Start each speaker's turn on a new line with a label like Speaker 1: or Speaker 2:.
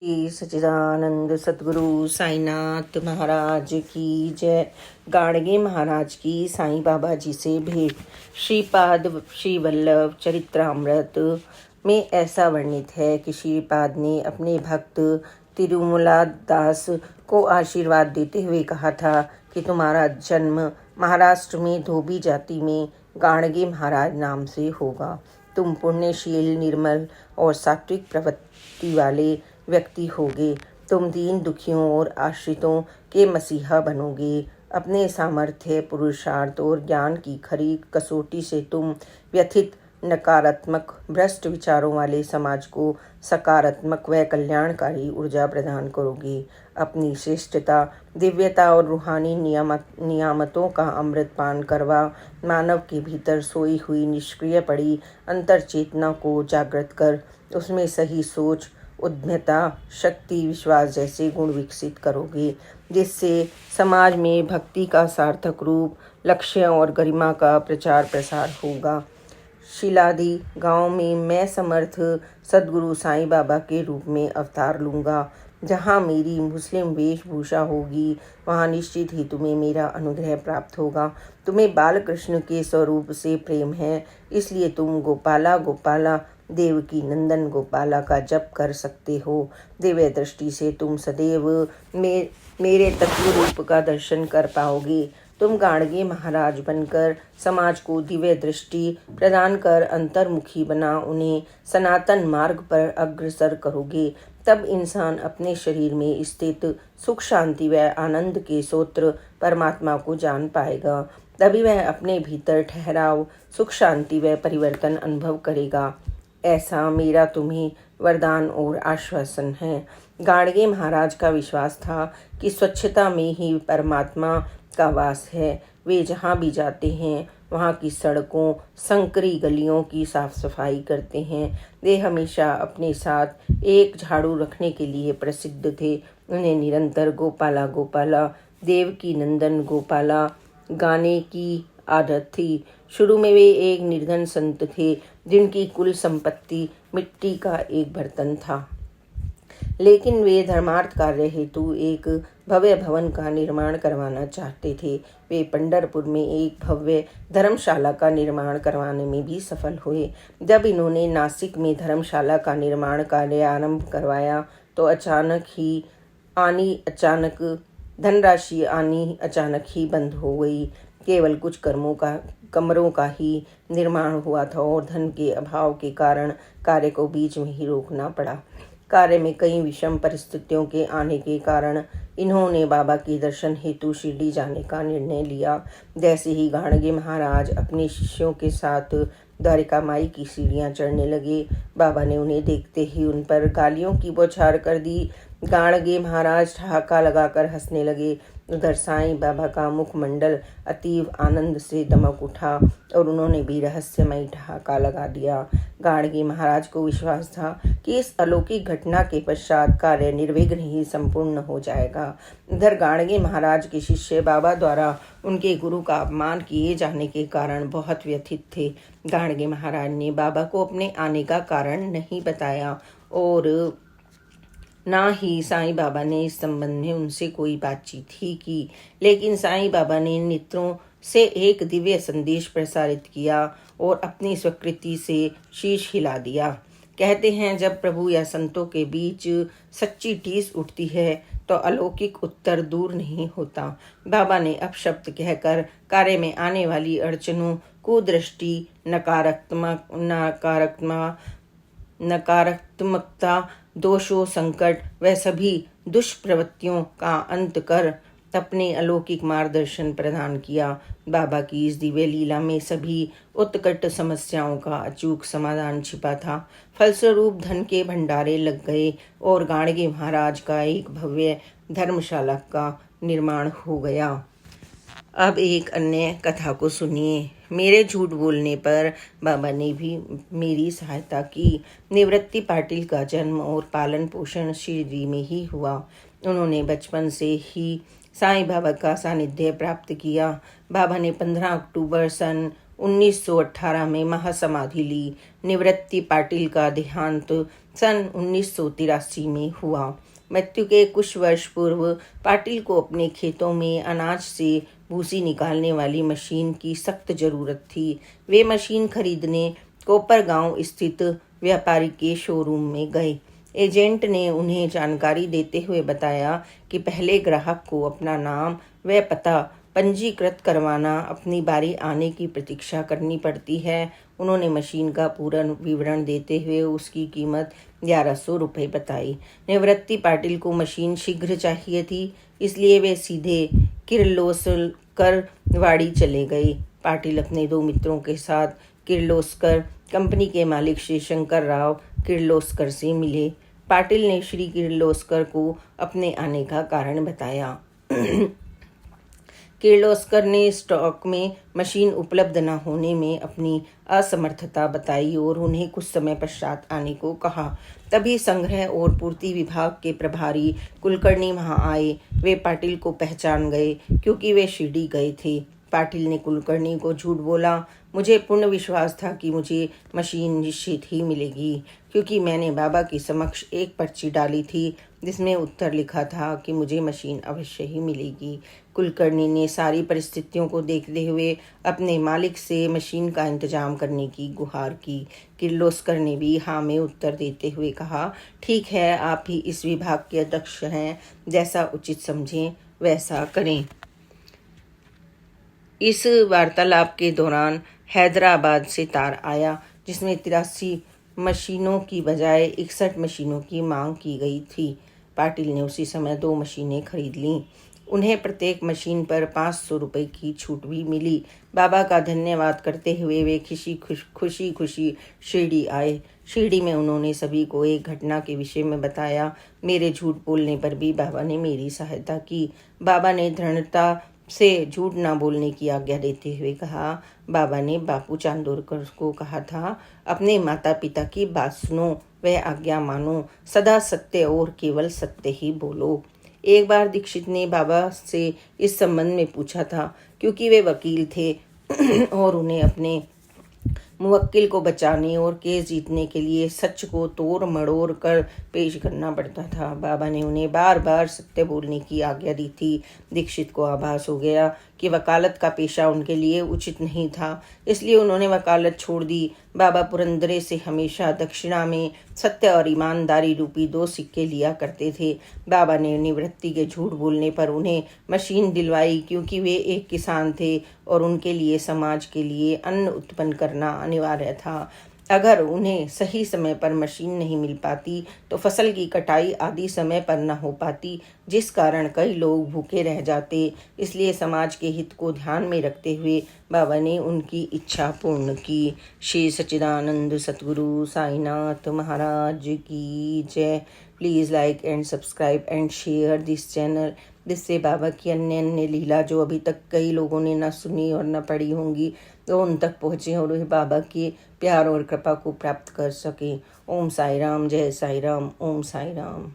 Speaker 1: श्री सच्चिदानंद सद्गुरु साईनाथ महाराज की जय। गाड़गे महाराज की साईं बाबा जी से भेंट। श्रीपाद श्री वल्लभ चरित्रामृत में ऐसा वर्णित है कि श्रीपाद ने अपने भक्त तिरुमला दास को आशीर्वाद देते हुए कहा था कि तुम्हारा जन्म महाराष्ट्र में धोबी जाति में गाड़गे महाराज नाम से होगा। तुम पुण्यशील, निर्मल और सात्विक प्रवृत्ति वाले व्यक्ति होगे। तुम दीन दुखियों और आश्रितों के मसीहा बनोगे। अपने सामर्थ्य, पुरुषार्थ और ज्ञान की खरी कसौटी से तुम व्यथित, नकारात्मक, भ्रष्ट विचारों वाले समाज को सकारात्मक व कल्याणकारी ऊर्जा प्रदान करोगे। अपनी श्रेष्ठता, दिव्यता और रूहानी नियामतों का अमृत पान करवा मानव के भीतर सोई हुई निष्क्रिय पड़ी अंतर चेतना को जागृत कर उसमें सही सोच, उद्यमता, शक्ति, विश्वास जैसे गुण विकसित करोगे, जिससे समाज में भक्ति का सार्थक रूप, लक्ष्य और गरिमा का प्रचार प्रसार होगा। शिलादी गांव में मैं समर्थ सद्गुरु साईं बाबा के रूप में अवतार लूँगा। जहाँ मेरी मुस्लिम वेशभूषा होगी वहाँ निश्चित ही तुम्हें मेरा अनुग्रह प्राप्त होगा। तुम्हें बाल कृष्ण के स्वरूप से प्रेम है, इसलिए तुम गोपाला गोपाला देवकी नंदन गोपाला का जप कर सकते हो। दिव्य दृष्टि से तुम सदैव मेरे तत्व रूप का दर्शन कर पाओगे। तुम गाड़गे महाराज बनकर समाज को दिव्य दृष्टि प्रदान कर अंतर्मुखी बना उन्हें सनातन मार्ग पर अग्रसर करोगे। तब इंसान अपने शरीर में स्थित सुख, शांति व आनंद के स्रोत परमात्मा को जान पाएगा। तभी वह अपने भीतर ठहराव, सुख, शांति व परिवर्तन अनुभव करेगा। ऐसा मेरा तुम्हें वरदान और आश्वासन है। गाड़गे महाराज का विश्वास था कि स्वच्छता में ही परमात्मा का वास है। वे जहाँ भी जाते हैं वहाँ की सड़कों, संकरी गलियों की साफ सफाई करते हैं। वे हमेशा अपने साथ एक झाड़ू रखने के लिए प्रसिद्ध थे। उन्हें निरंतर गोपाला गोपाला, देवकी नंदन गोपाला गाने की आदत थी। शुरू में वे एक निर्धन संत थे जिनकी कुल संपत्ति मिट्टी का एक बर्तन था, लेकिन वे धर्मार्थ कार्य हेतु एक भव्य भवन का निर्माण करवाना चाहते थे। वे पंढरपुर में एक भव्य धर्मशाला का निर्माण करवाने में भी सफल हुए। जब इन्होंने नासिक में धर्मशाला का निर्माण कार्य आरंभ करवाया तो धनराशि आनी अचानक ही बंद हो गई। केवल कुछ कमरों का ही निर्माण हुआ था और धन के अभाव के कारण कार्य को बीच में ही रोकना पड़ा। कार्य में कई विषम परिस्थितियों के आने के कारण इन्होंने बाबा के दर्शन हेतु शिरडी जाने का निर्णय लिया। जैसे ही गाड़गे महाराज अपने शिष्यों के साथ द्वारिका माई की सीढ़ियाँ चढ़ने लगे, बाबा ने उन्हें देखते ही उन पर गालियों की बौछार कर दी। गाड़गे महाराज ठहाका लगाकर हंसने लगे। उधर साईं बाबा का मुखमंडल अतीव आनंद से दमक उठा और उन्होंने भी रहस्यमय ठहाका लगा दिया। गाड़गे महाराज को विश्वास था कि इस अलौकिक घटना के पश्चात कार्य निर्विघ्न ही संपूर्ण हो जाएगा। इधर गाड़गे महाराज के शिष्य बाबा द्वारा उनके गुरु का अपमान किए जाने के कारण बहुत व्यथित थे। गाड़गे महाराज ने बाबा को अपने आने का कारण नहीं बताया और ना ही साईं बाबा ने इस संबंध में उनसे कोई बातचीत ही की। लेकिन साईं बाबा ने नेत्रों से एक दिव्य संदेश प्रसारित किया और अपनी स्वीकृति से शीश हिला दिया। कहते हैं, जब प्रभु या संतों के बीच सच्ची टीस उठती है तो अलौकिक उत्तर दूर नहीं होता। बाबा ने अपशब्द कहकर कार्य में आने वाली अड़चनों, कुदृष्टि, नकारात्मकता, दोषों, संकट व सभी दुष्प्रवृत्तियों का अंत कर अपने अलौकिक मार्गदर्शन प्रदान किया। बाबा की इस दिव्य लीला में सभी उत्कट समस्याओं का अचूक समाधान छिपा था। फलस्वरूप धन के भंडारे लग गए और गाड़गे महाराज का एक भव्य धर्मशाला का निर्माण हो गया। अब एक अन्य कथा को सुनिए। मेरे झूठ बोलने पर बाबा ने भी मेरी सहायता की। निवृत्ति पाटिल का जन्म और पालन पोषण शिरडी में ही हुआ। उन्होंने बचपन से ही साईं बाबा का सानिध्य प्राप्त किया। बाबा ने 15 अक्टूबर सन 1918 में महासमाधि ली। निवृत्ति पाटिल का देहांत सन 1983 में हुआ। मृत्यु के कुछ वर्ष पूर्व पाटिल को अपने खेतों में अनाज से भूसी निकालने वाली मशीन की सख्त जरूरत थी। वे मशीन खरीदने कोपरगांव स्थित व्यापारी के शोरूम में गए। एजेंट ने उन्हें जानकारी देते हुए बताया कि पहले ग्राहक को अपना नाम व पता पंजीकृत करवाना, अपनी बारी आने की प्रतीक्षा करनी पड़ती है। उन्होंने मशीन का पूरा विवरण देते हुए उसकी कीमत 1100 रुपये बताई। निवृत्ति पाटिल को मशीन शीघ्र चाहिए थी, इसलिए वे सीधे किर्लोस्कर वाड़ी चले गए। पाटिल अपने 2 मित्रों के साथ किर्लोस्कर कंपनी के मालिक श्री शंकर राव किर्लोस्कर से मिले। पाटिल ने श्री किर्लोस्कर को अपने आने का कारण बताया। किर्लोस्कर ने स्टॉक में मशीन उपलब्ध न होने में अपनी असमर्थता बताई और उन्हें कुछ समय पश्चात आने को कहा। तभी संग्रह और पूर्ति विभाग के प्रभारी कुलकर्णी वहां आए। वे पाटिल को पहचान गए क्योंकि वे शिरडी गए थे। पाटिल ने कुलकर्णी को झूठ बोला। मुझे पूर्ण विश्वास था कि मुझे मशीन निश्चित ही मिलेगी, क्योंकि मैंने बाबा के समक्ष एक पर्ची डाली थी जिसमें उत्तर लिखा था कि मुझे मशीन अवश्य ही मिलेगी। कुलकर्णी ने सारी परिस्थितियों को देखते हुए अपने मालिक से मशीन का इंतजाम करने की गुहार की। किर्लोस्कर ने भी हाँ में उत्तर देते हुए कहा, ठीक है, आप ही इस विभाग के अध्यक्ष हैं, जैसा उचित समझें वैसा करें। इस वार्तालाप के दौरान हैदराबाद से तार आया, जिसमें 83 मशीनों की बजाय 61 मशीनों की मांग की गई थी। पाटिल ने उसी समय 2 मशीनें खरीद लीं। उन्हें प्रत्येक मशीन पर 500 रुपये की छूट भी मिली। बाबा का धन्यवाद करते हुए वे खुशी खुशी शिरडी आए। शिरडी में उन्होंने सभी को एक घटना के विषय में बताया। मेरे झूठ बोलने पर भी बाबा ने मेरी सहायता की। बाबा ने दृढ़ता से झूठ न बोलने की आज्ञा देते हुए कहा। बाबा ने बापू चांदोरकर को कहा था, अपने माता पिता की बात सुनो, वह आज्ञा मानो, सदा सत्य और केवल सत्य ही बोलो। एक बार दीक्षित ने बाबा से इस संबंध में पूछा था, क्योंकि वे वकील थे और उन्हें अपने मुवक्किल को बचाने और केस जीतने के लिए सच को तोड़ मड़ोड़ कर पेश करना पड़ता था। बाबा ने उन्हें बार बार सत्य बोलने की आज्ञा दी थी। दीक्षित को आभास हो गया कि वकालत का पेशा उनके लिए उचित नहीं था, इसलिए उन्होंने वकालत छोड़ दी। बाबा पुरंदरे से हमेशा दक्षिणा में सत्य और ईमानदारी रूपी 2 सिक्के लिया करते थे। बाबा ने निवृत्ति के झूठ बोलने पर उन्हें मशीन दिलवाई, क्योंकि वे एक किसान थे और उनके लिए समाज के लिए अन्न उत्पन्न करना अनिवार्य था। अगर उन्हें सही समय पर मशीन नहीं मिल पाती तो फसल की कटाई आदि समय पर न हो पाती, जिस कारण कई लोग भूखे रह जाते। इसलिए समाज के हित को ध्यान में रखते हुए बाबा ने उनकी इच्छा पूर्ण की। श्री सच्चिदानंद सतगुरु साईनाथ महाराज की जय। Please like and subscribe and share this channel, जिससे बाबा की अन्य अन्य लीला जो अभी तक कई लोगों ने न सुनी और न पढ़ी होंगी, तो उन तक पहुँचे और वे बाबा के प्यार और कृपा को प्राप्त कर सकें। ओम साई राम, जय साई राम, ओम साई राम।